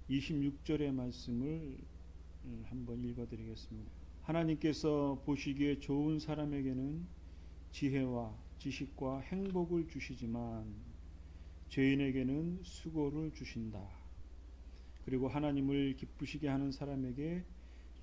26절의 말씀을 한번 읽어드리겠습니다. 하나님께서 보시기에 좋은 사람에게는 지혜와 지식과 행복을 주시지만 죄인에게는 수고를 주신다. 그리고 하나님을 기쁘시게 하는 사람에게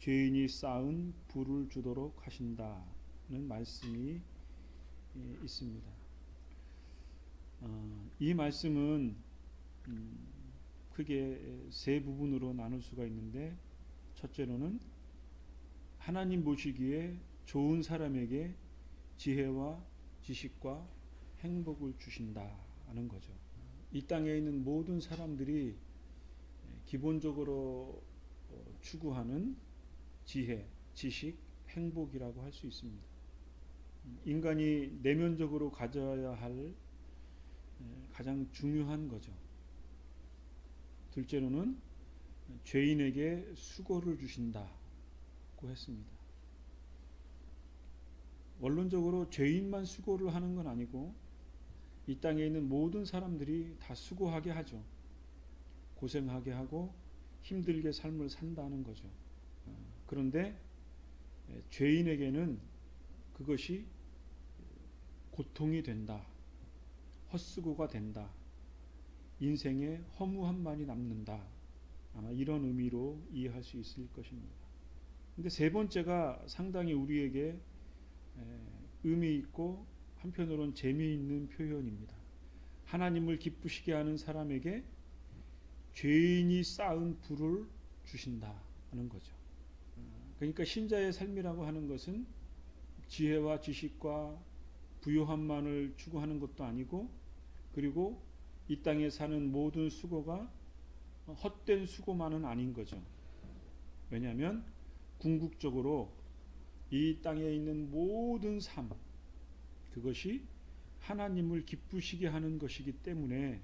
죄인이 쌓은 부를 주도록 하신다는 말씀이 있습니다. 이 말씀은 크게 세 부분으로 나눌 수가 있는데, 첫째로는 하나님 보시기에 좋은 사람에게 지혜와 지식과 행복을 주신다는 거죠. 이 땅에 있는 모든 사람들이 기본적으로 추구하는 지혜, 지식, 행복이라고 할 수 있습니다. 인간이 내면적으로 가져야 할 가장 중요한 거죠. 둘째로는 죄인에게 수고를 주신다고 했습니다. 원론적으로 죄인만 수고를 하는 건 아니고 이 땅에 있는 모든 사람들이 다 수고하게 하죠. 고생하게 하고 힘들게 삶을 산다는 거죠. 그런데 죄인에게는 그것이 고통이 된다, 헛수고가 된다, 인생에 허무함만이 남는다, 아마 이런 의미로 이해할 수 있을 것입니다. 근데 세 번째가 상당히 우리에게 의미 있고 한편으로는 재미있는 표현입니다. 하나님을 기쁘시게 하는 사람에게 죄인이 쌓은 부를 주신다는 거죠. 그러니까 신자의 삶이라고 하는 것은 지혜와 지식과 부요함만을 추구하는 것도 아니고, 그리고 이 땅에 사는 모든 수고가 헛된 수고만은 아닌 거죠. 왜냐하면 궁극적으로 이 땅에 있는 모든 삶, 그것이 하나님을 기쁘시게 하는 것이기 때문에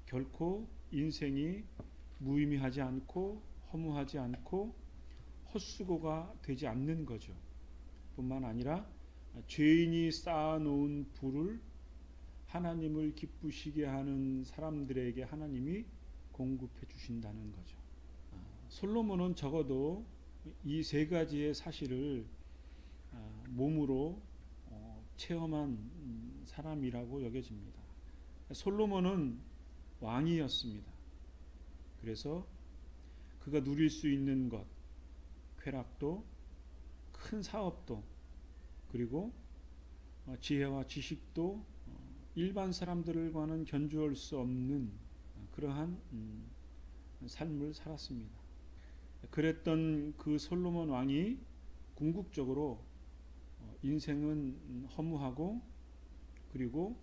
결코 인생이 무의미하지 않고 허무하지 않고 헛수고가 되지 않는 거죠. 뿐만 아니라 죄인이 쌓아놓은 부를 하나님을 기쁘시게 하는 사람들에게 하나님이 공급해 주신다는 거죠. 솔로몬은 적어도 이 세 가지의 사실을 몸으로 체험한 사람이라고 여겨집니다. 솔로몬은 왕이었습니다. 그래서 그가 누릴 수 있는 것, 쾌락도, 큰 사업도, 그리고 지혜와 지식도 일반 사람들과는 견주할 수 없는 그러한 삶을 살았습니다. 그랬던 그 솔로몬 왕이 궁극적으로 인생은 허무하고, 그리고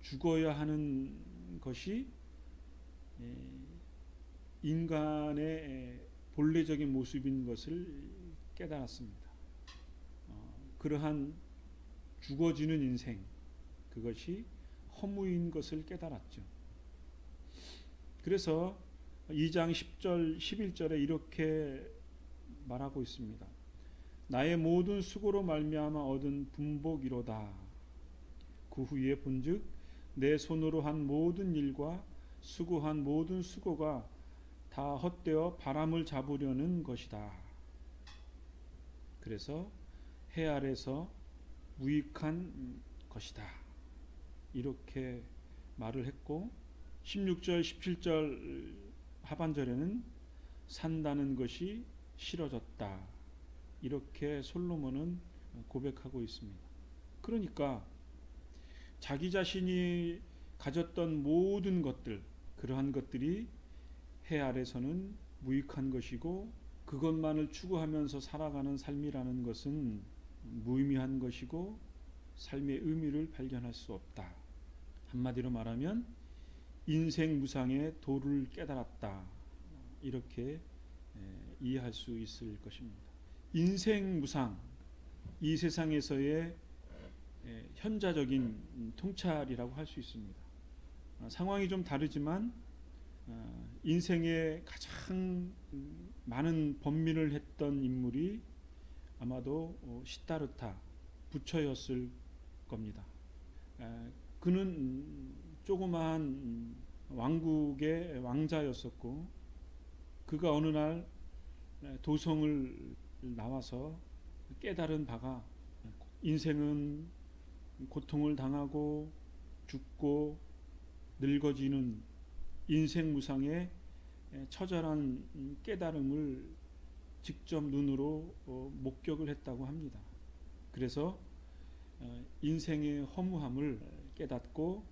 죽어야 하는 것이 인간의 본래적인 모습인 것을 깨달았습니다. 그러한 죽어지는 인생, 그것이 허무인 것을 깨달았죠. 그래서 2장 10절 11절에 이렇게 말하고 있습니다. 나의 모든 수고로 말미암아 얻은 분복이로다. 그 후에 본즉 내 손으로 한 모든 일과 수고한 모든 수고가 다 헛되어 바람을 잡으려는 것이다. 그래서 해 아래서 무익한 것이다. 이렇게 말을 했고, 16절 17절 하반절에는 산다는 것이 싫어졌다. 이렇게 솔로몬은 고백하고 있습니다. 그러니까 자기 자신이 가졌던 모든 것들, 그러한 것들이 해 아래서는 무익한 것이고, 그것만을 추구하면서 살아가는 삶이라는 것은 무의미한 것이고 삶의 의미를 발견할 수 없다. 한마디로 말하면 인생 무상의 도를 깨달았다. 이렇게 이해할 수 있을 것입니다. 인생 무상, 이 세상에서의 현자적인 통찰이라고 할 수 있습니다. 상황이 좀 다르지만 인생에 가장 많은 번민을 했던 인물이 아마도 시다르타 부처였을 겁니다. 그는 조그마한 왕국의 왕자였었고, 그가 어느 날 도성을 나와서 깨달은 바가, 인생은 고통을 당하고 죽고 늙어지는 인생 무상의 처절한 깨달음을 직접 눈으로 목격을 했다고 합니다. 그래서 인생의 허무함을 깨닫고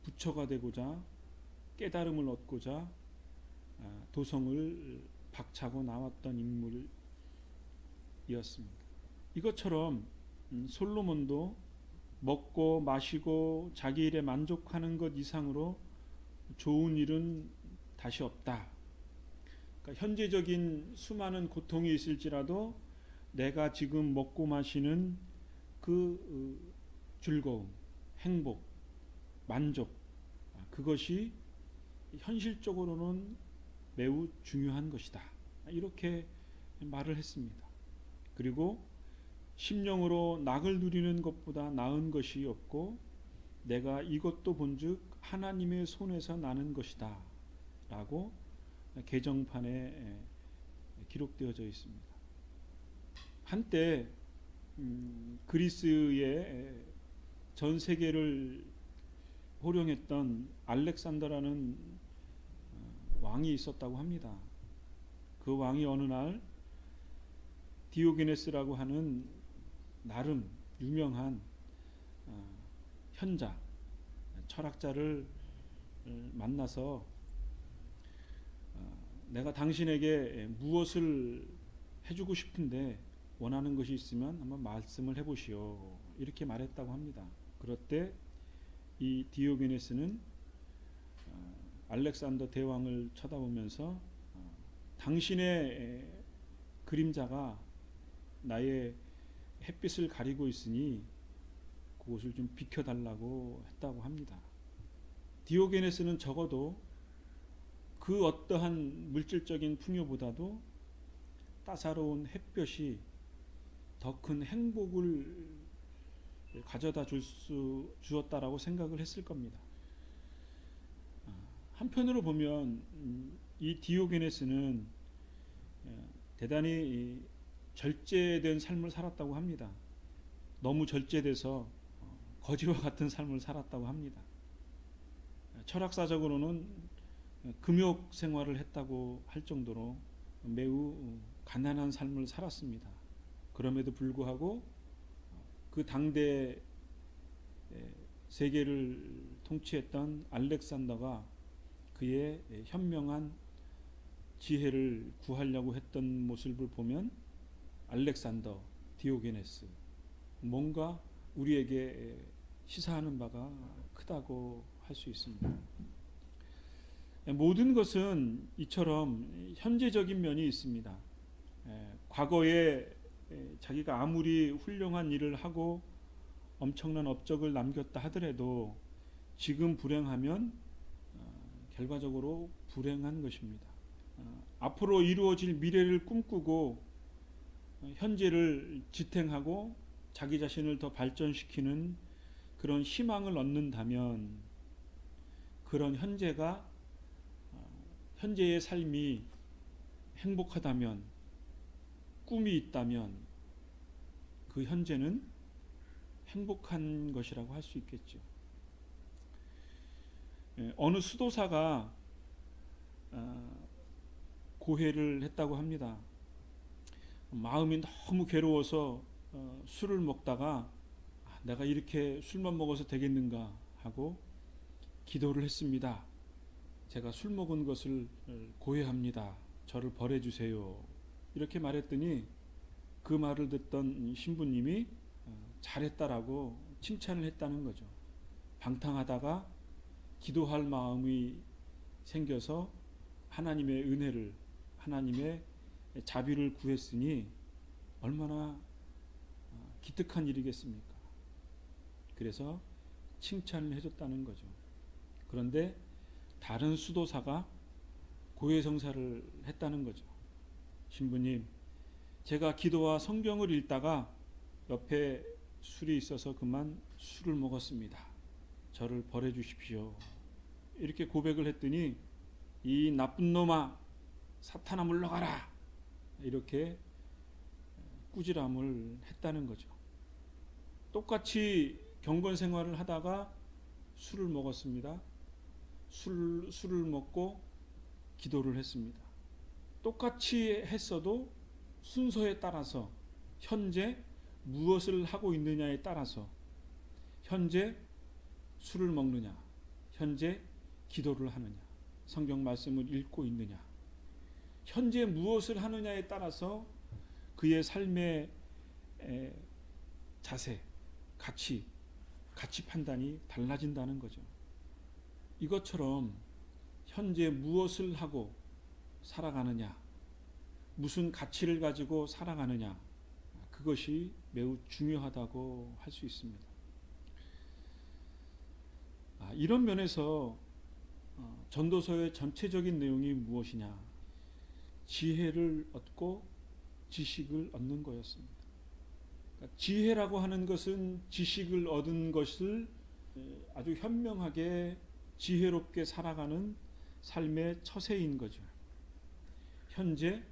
부처가 되고자 깨달음을 얻고자 도성을 박차고 나왔던 인물이었습니다. 이것처럼 솔로몬도 먹고 마시고 자기 일에 만족하는 것 이상으로 좋은 일은 다시 없다. 그러니까 현재적인 수많은 고통이 있을지라도 내가 지금 먹고 마시는 그 즐거움, 행복, 만족, 그것이 현실적으로는 매우 중요한 것이다. 이렇게 말을 했습니다. 그리고 심령으로 낙을 누리는 것보다 나은 것이 없고 내가 이것도 본즉 하나님의 손에서 나는 것이다 라고 계정판에 기록되어져 있습니다. 한때 그리스의 전 세계를 호령했던 알렉산더라는 왕이 있었다고 합니다. 그 왕이 어느 날 디오게네스라고 하는 나름 유명한 현자, 철학자를 만나서 내가 당신에게 무엇을 해주고 싶은데 원하는 것이 있으면 한번 말씀을 해보시오. 이렇게 말했다고 합니다. 그럴 때 이 디오게네스는 알렉산더 대왕을 쳐다보면서 당신의 그림자가 나의 햇빛을 가리고 있으니 그것을 좀 비켜달라고 했다고 합니다. 디오게네스는 적어도 그 어떠한 물질적인 풍요보다도 따사로운 햇볕이 더 큰 행복을 가져다 주었다라고 생각을 했을 겁니다. 한편으로 보면 이 디오게네스는 대단히 절제된 삶을 살았다고 합니다. 너무 절제돼서 거지와 같은 삶을 살았다고 합니다. 철학사적으로는 금욕 생활을 했다고 할 정도로 매우 가난한 삶을 살았습니다. 그럼에도 불구하고 그 당대 세계를 통치했던 알렉산더가 그의 현명한 지혜를 구하려고 했던 모습을 보면 알렉산더, 디오게네스 뭔가 우리에게 시사하는 바가 크다고 할 수 있습니다. 모든 것은 이처럼 현재적인 면이 있습니다. 과거에 자기가 아무리 훌륭한 일을 하고 엄청난 업적을 남겼다 하더라도 지금 불행하면 결과적으로 불행한 것입니다. 앞으로 이루어질 미래를 꿈꾸고 현재를 지탱하고 자기 자신을 더 발전시키는 그런 희망을 얻는다면 그런 현재의 삶이 행복하다면 꿈이 있다면 그 현재는 행복한 것이라고 할 수 있겠죠. 어느 수도사가 고해를 했다고 합니다. 마음이 너무 괴로워서 술을 먹다가 내가 이렇게 술만 먹어서 되겠는가 하고 기도를 했습니다. 제가 술 먹은 것을 고해합니다. 저를 벌해 주세요. 이렇게 말했더니 그 말을 듣던 신부님이 잘했다라고 칭찬을 했다는 거죠. 방탕하다가 기도할 마음이 생겨서 하나님의 은혜를, 하나님의 자비를 구했으니 얼마나 기특한 일이겠습니까? 그래서 칭찬을 해줬다는 거죠. 그런데 다른 수도사가 고해성사를 했다는 거죠. 신부님, 제가 기도와 성경을 읽다가 옆에 술이 있어서 그만 술을 먹었습니다. 저를 벌해 주십시오. 이렇게 고백을 했더니 이 나쁜 놈아 사탄아 물러가라 이렇게 꾸지람을 했다는 거죠. 똑같이 경건 생활을 하다가 술을 먹었습니다. 술을 먹고 기도를 했습니다. 똑같이 했어도 순서에 따라서 현재 무엇을 하고 있느냐에 따라서 현재 술을 먹느냐, 현재 기도를 하느냐, 성경 말씀을 읽고 있느냐, 현재 무엇을 하느냐에 따라서 그의 삶의 자세, 가치 판단이 달라진다는 거죠. 이것처럼 현재 무엇을 하고 살아가느냐, 무슨 가치를 가지고 살아가느냐, 그것이 매우 중요하다고 할 수 있습니다. 이런 면에서 전도서의 전체적인 내용이 무엇이냐? 지혜를 얻고 지식을 얻는 거였습니다. 그러니까 지혜라고 하는 것은 지식을 얻은 것을 아주 현명하게 지혜롭게 살아가는 삶의 처세인 거죠. 현재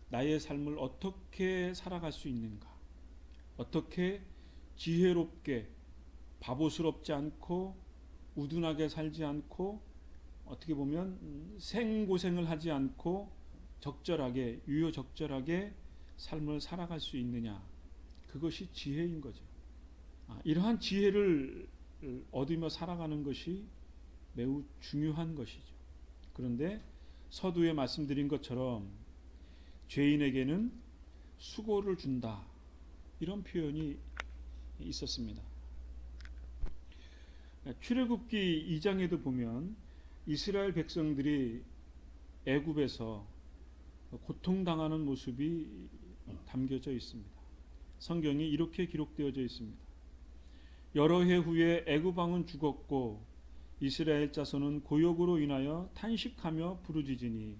나의 삶을 어떻게 살아갈 수 있는가? 어떻게 지혜롭게 바보스럽지 않고 우둔하게 살지 않고 어떻게 보면 생고생을 하지 않고 적절하게 유효적절하게 삶을 살아갈 수 있느냐, 그것이 지혜인 거죠. 이러한 지혜를 얻으며 살아가는 것이 매우 중요한 것이죠. 그런데 서두에 말씀드린 것처럼 죄인에게는 수고를 준다, 이런 표현이 있었습니다. 출애굽기 2장에도 보면 이스라엘 백성들이 애굽에서 고통당하는 모습이 담겨져 있습니다. 성경이 이렇게 기록되어져 있습니다. 여러 해 후에 애굽 왕은 죽었고 이스라엘 자손은 고욕으로 인하여 탄식하며 부르짖으니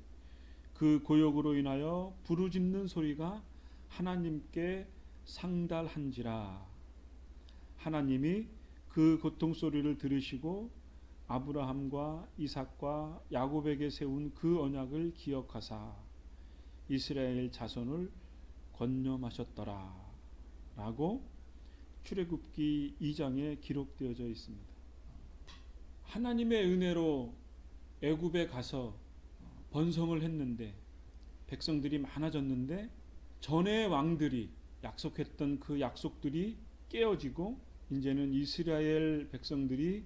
그 고욕으로 인하여 부르짖는 소리가 하나님께 상달한지라. 하나님이 그 고통 소리를 들으시고 아브라함과 이삭과 야곱에게 세운 그 언약을 기억하사 이스라엘 자손을 권념하셨더라 라고 출애굽기 2장에 기록되어져 있습니다. 하나님의 은혜로 애굽에 가서 번성을 했는데 백성들이 많아졌는데 전에 왕들이 약속했던 그 약속들이 깨어지고 이제는 이스라엘 백성들이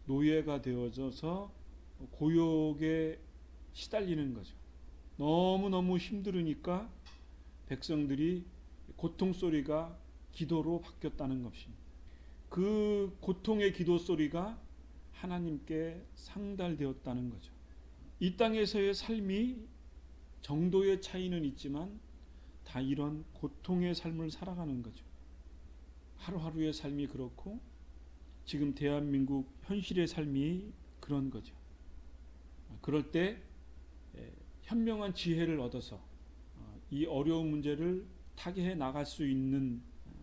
노예가 되어져서 고욕에 시달리는 거죠. 너무너무 힘들으니까 백성들이 고통 소리가 기도로 바뀌었다는 것입니다. 그 고통의 기도 소리가 하나님께 상달되었다는 거죠. 이 땅에서의 삶이 정도의 차이는 있지만 다 이런 고통의 삶을 살아가는 거죠. 하루하루의 삶이 그렇고 지금 대한민국 현실의 삶이 그런 거죠. 그럴 때 현명한 지혜를 얻어서 이 어려운 문제를 타개해 나갈 수 있는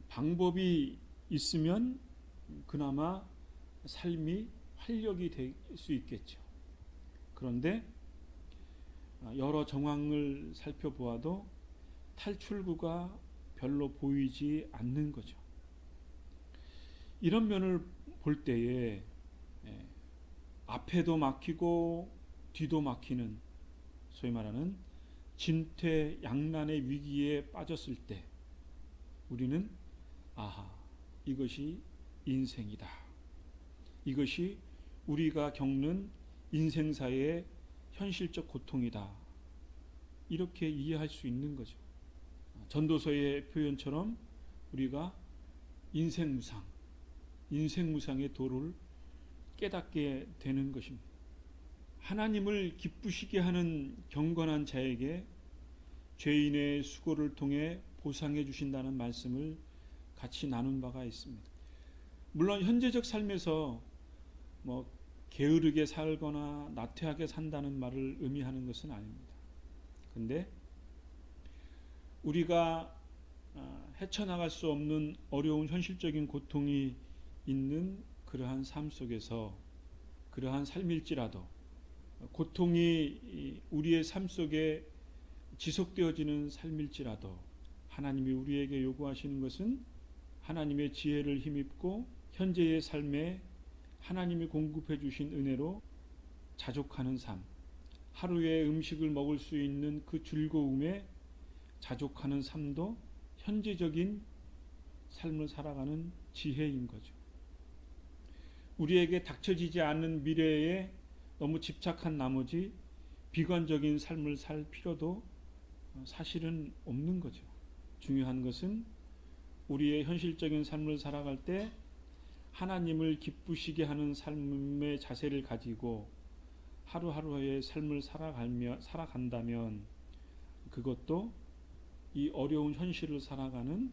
방법이 있으면 그나마 삶이 활력이 될 수 있겠죠. 그런데 여러 정황을 살펴보아도 탈출구가 별로 보이지 않는 거죠. 이런 면을 볼 때에 앞에도 막히고 뒤도 막히는 소위 말하는 진퇴양난의 위기에 빠졌을 때 우리는 이것이 인생이다. 이것이 우리가 겪는 인생사의 현실적 고통이다. 이렇게 이해할 수 있는 거죠. 전도서의 표현처럼 우리가 인생무상의 도를 깨닫게 되는 것입니다. 하나님을 기쁘시게 하는 경건한 자에게 죄인의 수고를 통해 보상해 주신다는 말씀을 같이 나눈 바가 있습니다. 물론 현재적 삶에서 게으르게 살거나 나태하게 산다는 말을 의미하는 것은 아닙니다. 근데 우리가 헤쳐나갈 수 없는 어려운 현실적인 고통이 있는 그러한 삶 속에서 그러한 삶일지라도 고통이 우리의 삶 속에 지속되어지는 삶일지라도 하나님이 우리에게 요구하시는 것은 하나님의 지혜를 힘입고 현재의 삶에 하나님이 공급해 주신 은혜로 자족하는 삶, 하루에 음식을 먹을 수 있는 그 즐거움에 자족하는 삶도 현재적인 삶을 살아가는 지혜인 거죠. 우리에게 닥쳐지지 않는 미래에 너무 집착한 나머지 비관적인 삶을 살 필요도 사실은 없는 거죠. 중요한 것은 우리의 현실적인 삶을 살아갈 때 하나님을 기쁘시게 하는 삶의 자세를 가지고 하루하루의 삶을 살아간다면 그것도 이 어려운 현실을 살아가는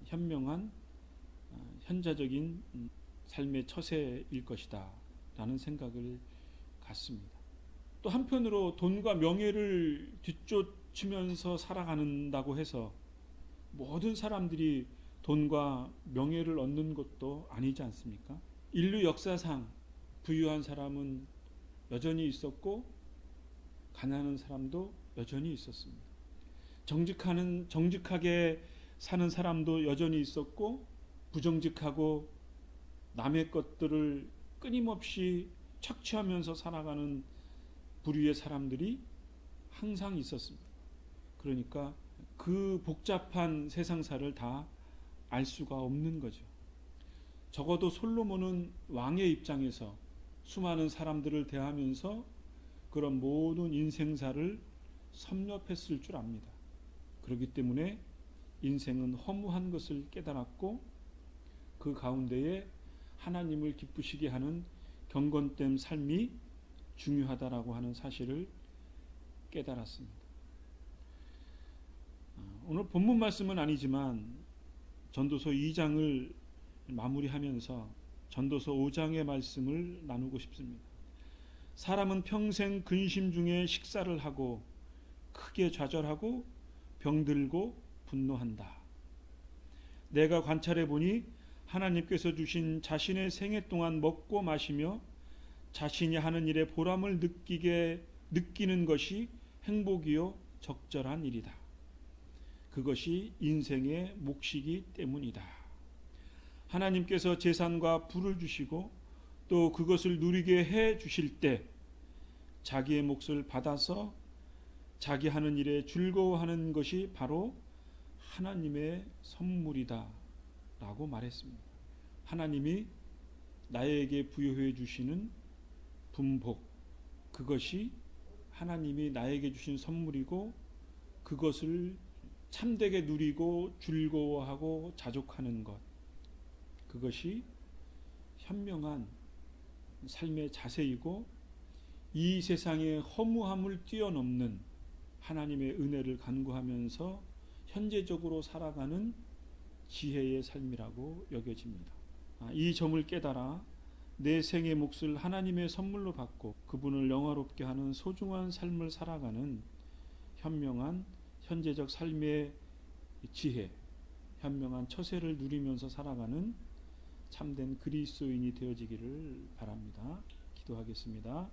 현명한 현자적인 삶의 처세일 것이다 라는 생각을 갖습니다. 또 한편으로 돈과 명예를 뒤쫓으면서 살아간다고 해서 모든 사람들이 돈과 명예를 얻는 것도 아니지 않습니까? 인류 역사상 부유한 사람은 여전히 있었고 가난한 사람도 여전히 있었습니다. 정직하게 사는 사람도 여전히 있었고 부정직하고 남의 것들을 끊임없이 착취하면서 살아가는 부류의 사람들이 항상 있었습니다. 그러니까 그 복잡한 세상사를 다 알 수가 없는 거죠. 적어도 솔로몬은 왕의 입장에서 수많은 사람들을 대하면서 그런 모든 인생사를 섭렵했을 줄 압니다. 그렇기 때문에 인생은 허무한 것을 깨달았고 그 가운데에 하나님을 기쁘시게 하는 경건된 삶이 중요하다라고 하는 사실을 깨달았습니다. 오늘 본문 말씀은 아니지만 전도서 2장을 마무리하면서 전도서 5장의 말씀을 나누고 싶습니다. 사람은 평생 근심 중에 식사를 하고 크게 좌절하고 병들고 분노한다. 내가 관찰해 보니 하나님께서 주신 자신의 생애 동안 먹고 마시며 자신이 하는 일에 보람을 느끼는 것이 행복이요 적절한 일이다. 그것이 인생의 몫이기 때문이다. 하나님께서 재산과 부를 주시고 또 그것을 누리게 해 주실 때 자기의 몫을 받아서 자기 하는 일에 즐거워하는 것이 바로 하나님의 선물이다 라고 말했습니다. 하나님이 나에게 부여해 주시는 분복, 그것이 하나님이 나에게 주신 선물이고 그것을 참되게 누리고 즐거워하고 자족하는 것, 그것이 현명한 삶의 자세이고 이 세상의 허무함을 뛰어넘는 하나님의 은혜를 간구하면서 현재적으로 살아가는 지혜의 삶이라고 여겨집니다. 이 점을 깨달아 내 생의 몫을 하나님의 선물로 받고 그분을 영화롭게 하는 소중한 삶을 살아가는 현명한 현재적 삶의 지혜, 현명한 처세를 누리면서 살아가는 참된 그리스도인이 되어지기를 바랍니다. 기도하겠습니다.